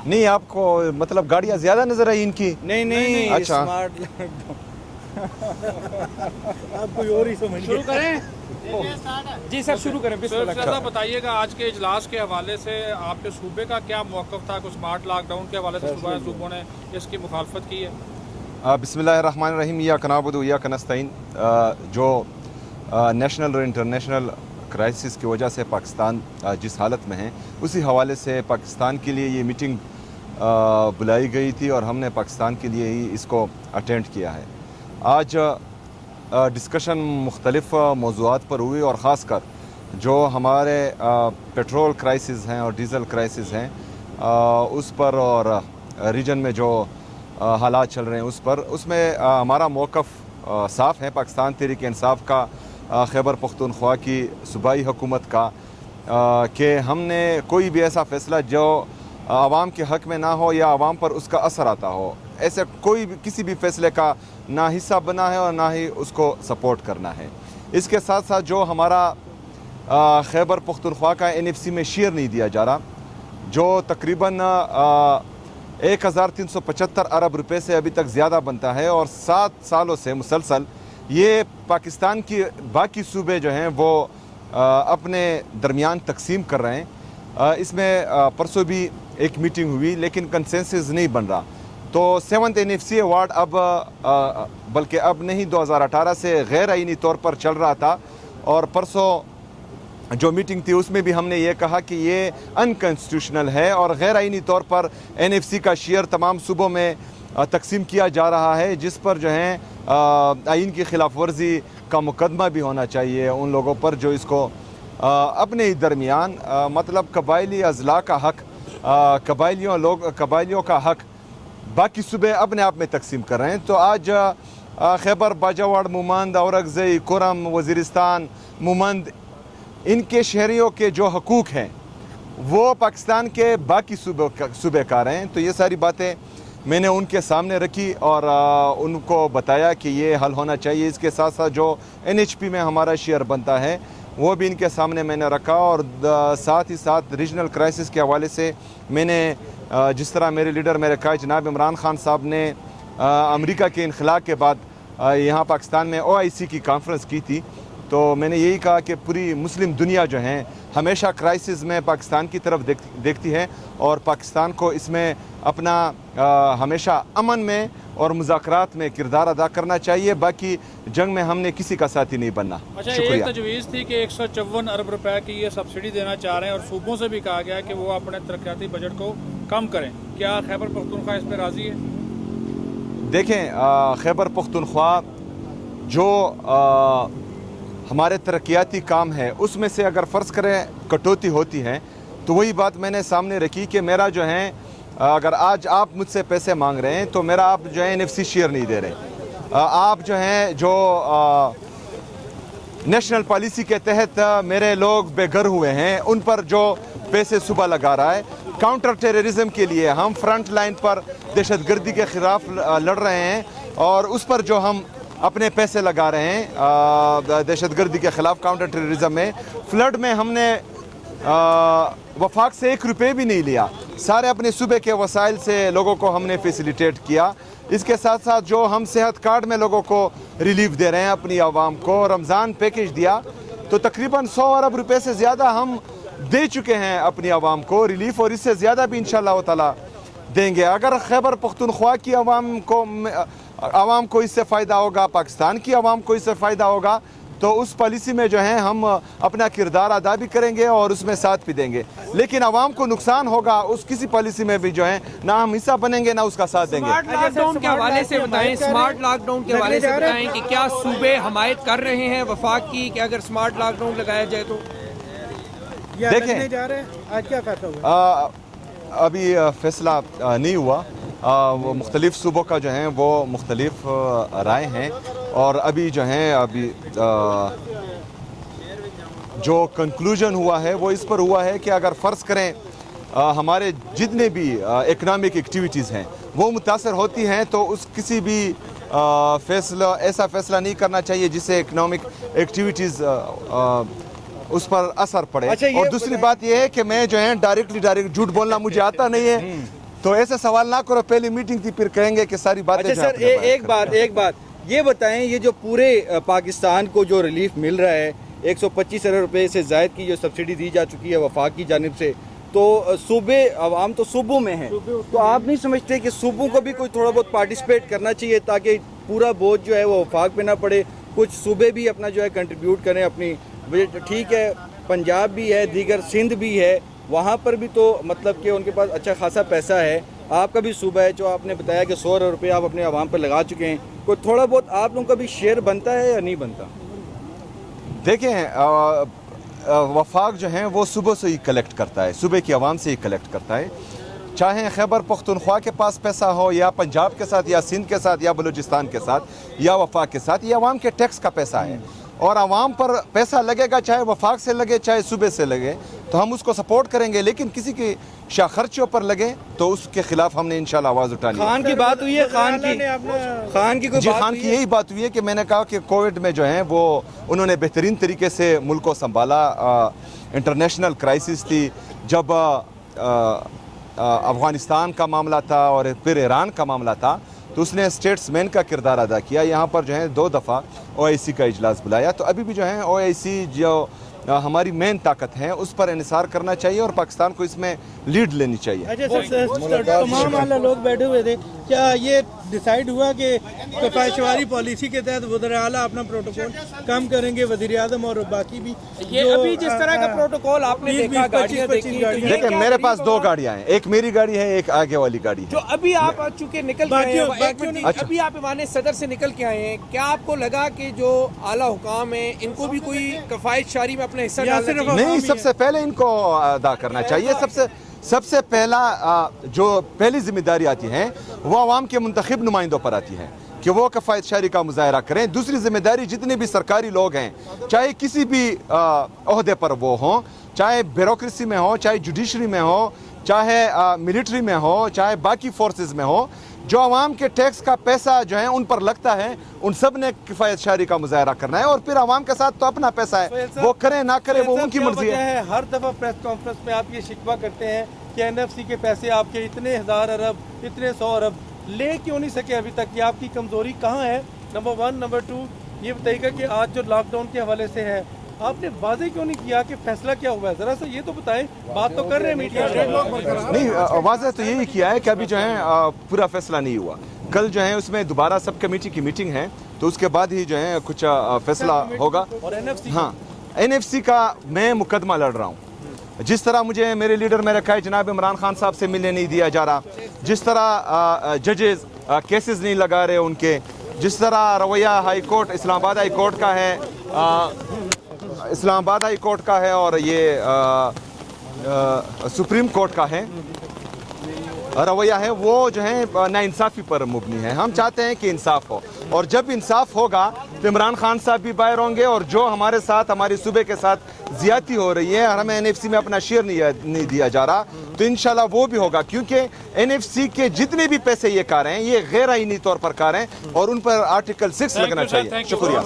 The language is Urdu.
نہیں آپ کو مطلب گاڑیاں زیادہ نظر آئی ان کی؟ نہیں اچھا آپ کوئی اور ہی سمجھ شروع کریں؟ جی سر شروع کریں بسم اللہ زیادہ بتائیے گا آج کے اجلاس کے حوالے سے آپ کے صوبے کا کیا موقف تھا؟ کچھ اسمارٹ لاک ڈاؤن کے حوالے سے صوبوں نے اس کی مخالفت کی ہے؟ بسم اللہ الرحمن الرحیم، ایاک نعبد و ایاک نستعین۔ جو نیشنل اور انٹرنیشنل کرائسس کی وجہ سے پاکستان جس حالت میں ہے، اسی حوالے سے پاکستان کے لیے یہ میٹنگ بلائی گئی تھی اور ہم نے پاکستان کے لیے ہی اس کو اٹینڈ کیا ہے۔ آج ڈسکشن مختلف موضوعات پر ہوئی اور خاص کر جو ہمارے پیٹرول کرائسس ہیں اور ڈیزل کرائسس ہیں اس پر، اور ریجن میں جو حالات چل رہے ہیں اس میں ہمارا موقف صاف ہے، پاکستان تحریک انصاف کا، خیبر پختونخوا کی صوبائی حکومت کا، کہ ہم نے کوئی بھی ایسا فیصلہ جو عوام کے حق میں نہ ہو یا عوام پر اس کا اثر آتا ہو، ایسے کوئی بھی کسی بھی فیصلے کا نہ حصہ بنا ہے اور نہ ہی اس کو سپورٹ کرنا ہے۔ اس کے ساتھ ساتھ جو ہمارا خیبر پختونخوا کا NFC میں شیئر نہیں دیا جا رہا، جو تقریباً 1375 ارب روپے سے ابھی تک زیادہ بنتا ہے، اور 7 سالوں سے مسلسل یہ پاکستان کی باقی صوبے جو ہیں وہ اپنے درمیان تقسیم کر رہے ہیں۔ اس میں پرسوں بھی ایک میٹنگ ہوئی لیکن کنسنسس نہیں بن رہا، تو 7th NFC ایوارڈ بلکہ اب نہیں 2018 سے غیر آئینی طور پر چل رہا تھا، اور پرسوں جو میٹنگ تھی اس میں بھی ہم نے یہ کہا کہ یہ انکانسٹیٹیوشنل ہے اور غیر آئینی طور پر NFC کا شیئر تمام صوبوں میں تقسیم کیا جا رہا ہے، جس پر جو ہیں آئین کی خلاف ورزی کا مقدمہ بھی ہونا چاہیے ان لوگوں پر جو اس کو اپنے ہی درمیان مطلب قبائلی اضلاع کا حق، قبائلیوں کا حق باقی صوبے اپنے آپ میں تقسیم کر رہے ہیں۔ تو آج خیبر، باجاوڑ، مومند، اورکزئی، کرم، وزیرستان، مومند، ان کے شہریوں کے جو حقوق ہیں وہ پاکستان کے باقی صوبے کار ہیں۔ تو یہ ساری باتیں میں نے ان کے سامنے رکھی اور ان کو بتایا کہ یہ حل ہونا چاہیے۔ اس کے ساتھ ساتھ جو NHP میں ہمارا شیئر بنتا ہے وہ بھی ان کے سامنے میں نے رکھا، اور ساتھ ہی ساتھ ریجنل کرائسس کے حوالے سے میں نے جس طرح میرے لیڈر میرے قائد جناب عمران خان صاحب نے امریکہ کے انخلاء کے بعد یہاں پاکستان میں OIC کی کانفرنس کی تھی، تو میں نے یہی کہا کہ پوری مسلم دنیا جو ہیں ہمیشہ کرائسس میں پاکستان کی طرف دیکھتی ہے، اور پاکستان کو اس میں اپنا ہمیشہ امن میں اور مذاکرات میں کردار ادا کرنا چاہیے، باقی جنگ میں ہم نے کسی کا ساتھی نہیں بننا۔ اچھا، شکریہ۔ ایک تجویز تھی کہ 154 ارب روپے کی یہ سبسڈی دینا چاہ رہے ہیں، اور صوبوں سے بھی کہا گیا کہ وہ اپنے ترقیاتی بجٹ کو کم کریں، کیا خیبر پختونخوا اس پہ راضی ہے؟ دیکھیں، خیبر پختونخوا جو ہمارے ترقیاتی کام ہے اس میں سے اگر فرض کریں کٹوتی ہوتی ہے تو وہی بات میں نے سامنے رکھی کہ میرا جو ہے اگر آج آپ مجھ سے پیسے مانگ رہے ہیں تو میرا آپ جو ہے NFC شیئر نہیں دے رہے، آپ جو ہیں جو نیشنل پالیسی کے تحت میرے لوگ بے گھر ہوئے ہیں ان پر جو پیسے صبح لگا رہا ہے، کاؤنٹر ٹیررزم کے لیے ہم فرنٹ لائن پر دہشت گردی کے خلاف لڑ رہے ہیں، اور اس پر جو ہم اپنے پیسے لگا رہے ہیں دہشت گردی کے خلاف کاؤنٹر ٹیررزم میں، فلڈ میں ہم نے وفاق سے 1 روپے بھی نہیں لیا، سارے اپنے صوبے کے وسائل سے لوگوں کو ہم نے فیسیلیٹیٹ کیا۔ اس کے ساتھ ساتھ جو ہم صحت کارڈ میں لوگوں کو ریلیف دے رہے ہیں اپنی عوام کو، رمضان پیکیج دیا، تو تقریباً 100 ارب روپے سے زیادہ ہم دے چکے ہیں اپنی عوام کو ریلیف، اور اس سے زیادہ بھی انشاءاللہ تعالی دیں گے۔ اگر خیبر پختونخوا کی عوام کو اس سے فائدہ ہوگا، پاکستان کی عوام کو اس سے فائدہ ہوگا، تو اس پالیسی میں جو ہے ہم اپنا کردار ادا بھی کریں گے اور اس میں ساتھ بھی دیں گے، لیکن عوام کو نقصان ہوگا اس کسی پالیسی میں بھی جو ہے نہ ہم حصہ بنیں گے نہ اس کا ساتھ دیں گے۔ اسمارٹ لاک ڈاؤن کے حوالے سے بتائیں، اسمارٹ لاک ڈاؤن کے حوالے سے بتائیں کہ کیا صوبے حمایت کر رہے ہیں وفاق کی کہ اگر اسمارٹ لاک ڈاؤن لگایا جائے تو؟ دیکھیں، جا رہے ہیں آج کیا فیصلہ ہوا؟ ابھی فیصلہ نہیں ہوا، وہ مختلف صوبوں کا جو ہیں وہ مختلف رائے ہیں، اور ابھی جو ہیں جو کنکلوژن ہوا ہے وہ اس پر ہوا ہے کہ اگر فرض کریں ہمارے جتنے بھی اکنامک ایکٹیویٹیز ہیں وہ متاثر ہوتی ہیں تو اس کسی بھی ایسا فیصلہ نہیں کرنا چاہیے جس سے اکنامک ایکٹیویٹیز اس پر اثر پڑے. اچھا یہ اور دوسری بات یہ ہے کہ میں جو ہے ڈائریکٹ جھوٹ بولنا مجھے آتا نہیں ہے, تو ایسے سوال نہ کرو, پہلی میٹنگ تھی پھر کہیں گے کہ ساری باتیں. اچھا سر ایک بات یہ بتائیں, یہ جو پورے پاکستان کو جو ریلیف مل رہا ہے 125 ارب روپے سے زائد کی جو سبسڈی دی جا چکی ہے وفاق کی جانب سے, تو صوبے عوام تو صوبوں میں ہیں, تو آپ نہیں سمجھتے کہ صوبوں کو بھی کوئی تھوڑا بہت پارٹیسپیٹ کرنا چاہیے تاکہ پورا بوجھ جو ہے وہ وفاق پہ نہ پڑے, کچھ صوبے بھی اپنا جو ہے کنٹریبیوٹ کریں اپنی. ٹھیک ہے پنجاب بھی ہے, دیگر سندھ بھی ہے, وہاں پر بھی تو مطلب کہ ان کے پاس اچھا خاصا پیسہ ہے. آپ کا بھی صوبہ ہے جو آپ نے بتایا کہ 100 ارب روپے آپ اپنے عوام پر لگا چکے ہیں, کوئی تھوڑا بہت آپ لوگوں کا بھی شیئر بنتا ہے یا نہیں بنتا؟ دیکھیں وفاق جو ہیں وہ صوبوں سے ہی کلیکٹ کرتا ہے, صوبے کی عوام سے ہی کلیکٹ کرتا ہے, چاہے خیبر پختونخوا کے پاس پیسہ ہو یا پنجاب کے ساتھ یا سندھ کے ساتھ یا بلوچستان کے ساتھ یا وفاق کے ساتھ, یہ عوام کے ٹیکس کا پیسہ ہے اور عوام پر پیسہ لگے گا, چاہے وفاق سے لگے چاہے صوبے سے لگے, تو ہم اس کو سپورٹ کریں گے. لیکن کسی کی خرچوں پر لگے تو اس کے خلاف ہم نے انشاءاللہ آواز اٹھانی ہے. خان کی بات ہوئی ہے, خان کی کوئی جی بات خان ہوئی کی ہے؟ یہی بات ہوئی ہے کہ میں نے کہا کہ کووڈ میں جو ہیں وہ انہوں نے بہترین طریقے سے ملک کو سنبھالا. انٹرنیشنل کرائسس تھی جب افغانستان کا معاملہ تھا اور پھر ایران کا معاملہ تھا, تو اس نے اسٹیٹس مین کا کردار ادا کیا. یہاں پر جو ہے 2 دفعہ OIC کا اجلاس بلایا, تو ابھی بھی جو ہے OIC جو ہماری مین طاقت ہے اس پر انحصار کرنا چاہیے اور پاکستان کو اس میں لیڈ لینی چاہیے. اچھا سر, تمام اعلیٰ لوگ بیٹھے ہوئے تھے, کیا یہ ڈیسائیڈ ہوا کہ کفایت پالیسی کے تحت وزیر اعلیٰ اپنا پروٹوکول کم کریں گے, وزیر اعظم اور باقی بھی؟ یہ ابھی جس طرح کا پروٹوکول آپ نے دیکھا, گاڑیاں دیکھی, دیکھیں میرے پاس 2 گاڑیاں ہیں, ایک میری گاڑی ہے ایک آگے والی گاڑی ہے. جو ابھی آپ چونکہ نکل کے آئے ہیں, ابھی آپ ایوان صدر سے نکل کے آئے ہیں, کیا آپ کو لگا کہ جو اعلیٰ حکام ہیں ان کو بھی کوئی کفایت شاری میں اپنا حصہ ڈالنا چاہیے؟ نہیں, سب سے پہلے ان کو ادا کرنا چاہیے. سب سے پہلا جو پہلی ذمہ داری آتی ہے وہ عوام کے منتخب نمائندوں پر آتی ہے کہ وہ کفایت شاری کا مظاہرہ کریں. دوسری ذمہ داری جتنے بھی سرکاری لوگ ہیں, چاہے کسی بھی عہدے پر وہ ہوں, چاہے بیوروکریسی میں ہو, چاہے جوڈیشری میں ہو, چاہے ملٹری میں ہو, چاہے باقی فورسز میں ہو, جو عوام کے ٹیکس کا پیسہ جو ہے ان پر لگتا ہے, ان سب نے کفایت شاری کا مظاہرہ کرنا ہے. اور پھر عوام کے ساتھ تو اپنا پیسہ ہے, وہ کریں نہ کریں وہ ان کی مرضی ہے. ہر دفعہ پریس کانفرنس میں آپ یہ شکوہ کرتے ہیں کہ NFC کے پیسے آپ کے اتنے 1000 ارب اتنے 100 ارب لے کیوں نہیں سکے ابھی تک, یہ آپ کی کمزوری کہاں ہے؟ نمبر 1. نمبر 2 یہ بتائیے گا کہ آج جو لاک ڈاؤن کے حوالے سے ہے, آپ نے واضح کیوں نہیں کیا کہ فیصلہ کیا ہوا ہے؟ ذرا سا یہ تو بتائیں, بات تو کر رہے ہیں میڈیا نہیں, واضح تو یہی کیا ہے کہ ابھی جو ہے پورا فیصلہ نہیں ہوا. کل جو ہے اس میں دوبارہ سب کمیٹی کی میٹنگ ہے, تو اس کے بعد ہی جو ہے کچھ فیصلہ ہوگا. اور NFC ہاں, NFC کا میں مقدمہ لڑ رہا ہوں. جس طرح مجھے میرے لیڈر میں رکھا ہے جناب عمران خان صاحب سے ملنے نہیں دیا جا رہا, جس طرح ججز کیسز نہیں لگا رہے ان کے, جس طرح رویہ ہائی کورٹ اسلام آباد ہائی کورٹ کا ہے, اسلام آباد ہائی کورٹ کا ہے اور یہ سپریم کورٹ کا ہے رویہ ہے, وہ جو ہے ناانصافی پر مبنی ہے. ہم چاہتے ہیں کہ انصاف ہو, اور جب انصاف ہوگا تو عمران خان صاحب بھی باہر ہوں گے, اور جو ہمارے ساتھ ہمارے صوبے کے ساتھ زیادتی ہو رہی ہے, ہمیں NFC میں اپنا شیئر نہیں دیا جا رہا, تو انشاءاللہ وہ بھی ہوگا. کیونکہ NFC کے جتنے بھی پیسے یہ کار ہیں یہ غیر آئینی طور پر کار ہیں اور ان پر آرٹیکل 6 لگنا چاہیے. شکریہ.